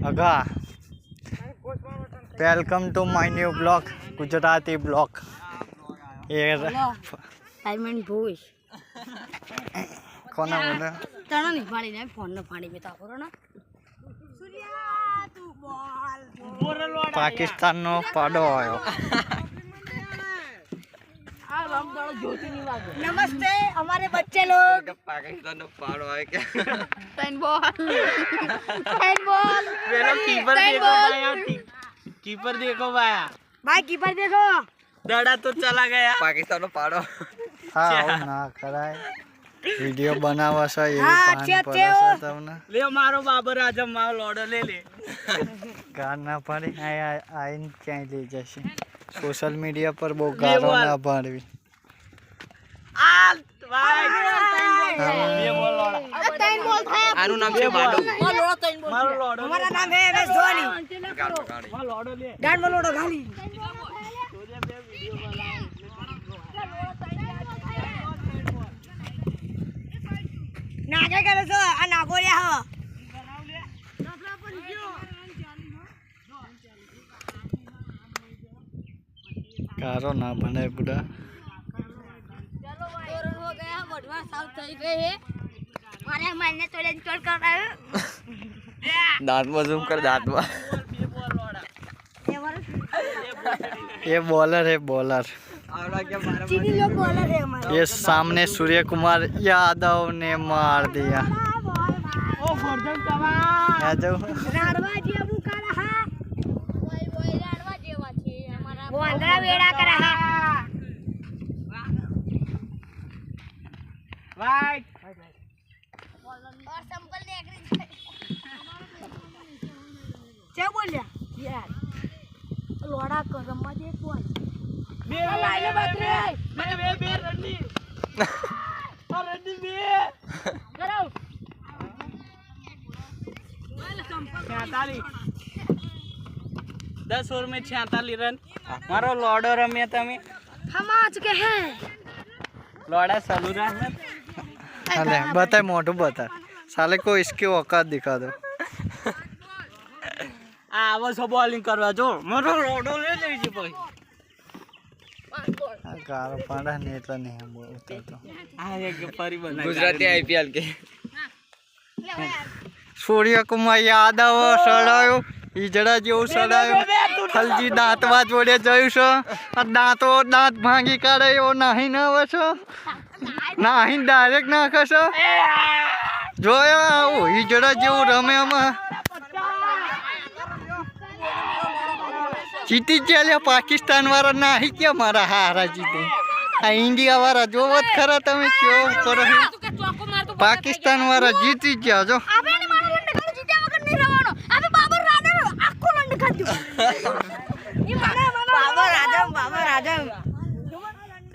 અગા welcome to my new blog Gujarati blog એ diamond ભૂષ કોના બોલે તને નહીં ફાડી ને ફોન ને ફાડી બેતા કરો ને પાકિસ્તાનનો પાડો આવ્યો नमस्ते हमारे बच्चे लोग पाकिस्तान में पाड़ो है क्या टेन बॉल कीपर देखो भाई कीपर देखो भाई भाई कीपर देखो दड़ा तो चला गया पाकिस्तान में पाड़ो હા ના કરાય વિડિયો બનાવવા છે એવી હા, પાન છે, પડે છે. છે તમને ले मारो बाबर आजम मारो लॉर्डर ले ले ગાર ના પાડી આઈને ક્યાંય લઈ જશે સોશિયલ મીડિયા પર બહુ ગારો ના પાડવી आ भाई ये बोल लॉर्डर टेन बॉल था आनु नाम से बाडो मारो टेन बॉल मारो लॉर्डर हमारा नाम है एमएस धोनी मारो लॉर्डर ले गार्ड में लोडो खाली नागे करे सो आ नागोरिया हो ગારો ના બનાય બુડા हो गया बढ़वा साउथ થઈ ગઈ है मारे मैंने तो इंस्टॉल कर रहा है दांत में जूम कर दांत में ये बॉलर है बॉलर आवड़ा क्या मारा चीनी लोग बॉलर है हमारे ये सामने सूर्य कुमार यादव ने मार दिया ओ फॉर्जन कमा यादव राडवा जेबू का रहा वही राडवा जेवा छे हमारा वो अंदर वेड़ा कर रहा राइट और संपल ने एग्री क्या बोलिया यार लोड़ा को रम्मा दे कौन बे लाइले बात रे बे रंडी और रंडी बे करो 46 10 ओवर में 46 रन मारो लॉर्डर रम्या तमे हम आ चुके हैं लॉर्डा चालू रहा अरे बताए मोटू बता साले को इसकी औकात दिखा दो आवो सो बॉलिंग करवा जो मारो लॉर्डो ले लेजी भाई गारो पाड़ा ने એટલે નહીં બોલતો તો आ एक परी बना गुजराती आईपीएल के સૂર્ય કુમાર યાદવ સડાયો ઈજડા જેવું સડાયો ફલજી દાંતવા જોડે જયું છે આ દાંતો દાંત ભાંગી કાઢે એવો નાહી ના આવે છે નાહી ડાયરેક્ટ નાખે છે જોયો આવું ઈજડા જેવું રમે આમાં જીતી જ ગયા પાકિસ્તાન વાળા નાહી ગયા મારા હારા જીતે આ ઇન્ડિયા વાળા જોવો જ ખરા તમે કેવું કરો પાકિસ્તાન વાળા જીતી જ ગયા જો આપણે મારા લંડ ખાલી જીત્યા વગર નહીં રહેવાનો આપણે બાબર રાડર આખો લંડ ખાધું